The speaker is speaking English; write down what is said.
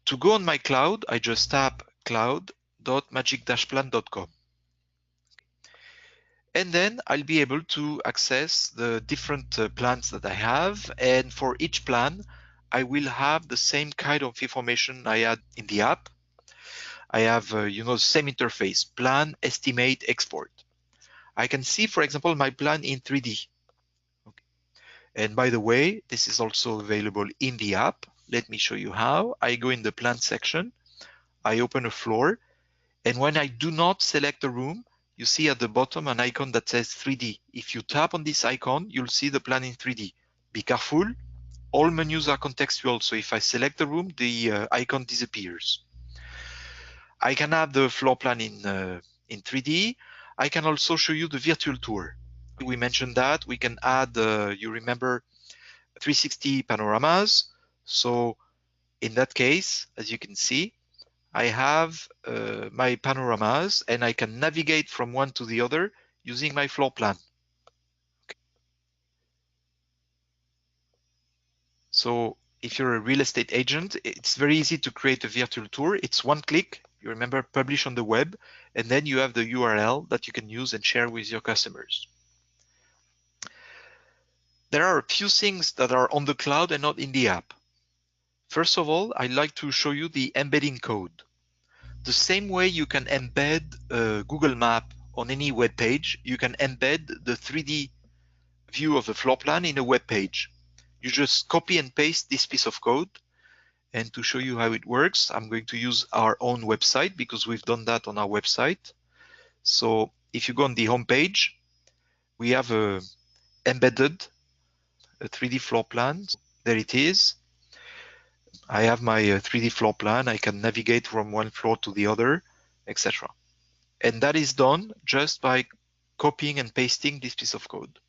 To go on my cloud, I just tap cloud.magic-plan.com. And then I'll be able to access the different plans that I have. And for each plan, I will have the same kind of information I had in the app. I have, the same interface, plan, estimate, export. I can see, for example, my plan in 3D. Okay. And by the way, this is also available in the app. Let me show you how. I go in the plan section, I open a floor, and when I do not select a room, you see at the bottom an icon that says 3D. If you tap on this icon, you'll see the plan in 3D. Be careful, all menus are contextual, so if I select the room, the icon disappears. I can have the floor plan in 3D. I can also show you the virtual tour. We mentioned that we can add, you remember, 360 panoramas. So in that case, as you can see, I have my panoramas and I can navigate from one to the other using my floor plan. Okay. So if you're a real estate agent, it's very easy to create a virtual tour. It's one click. You remember, publish on the web, and then you have the URL that you can use and share with your customers. There are a few things that are on the cloud and not in the app. First of all, I'd like to show you the embedding code. The same way you can embed a Google map on any web page, you can embed the 3D view of the floor plan in a web page. You just copy and paste this piece of code. And to show you how it works, I'm going to use our own website because we've done that on our website. So if you go on the home page, we have embedded a 3D floor plan. There it is. I have my 3D floor plan. I can navigate from one floor to the other, etc. And that is done just by copying and pasting this piece of code.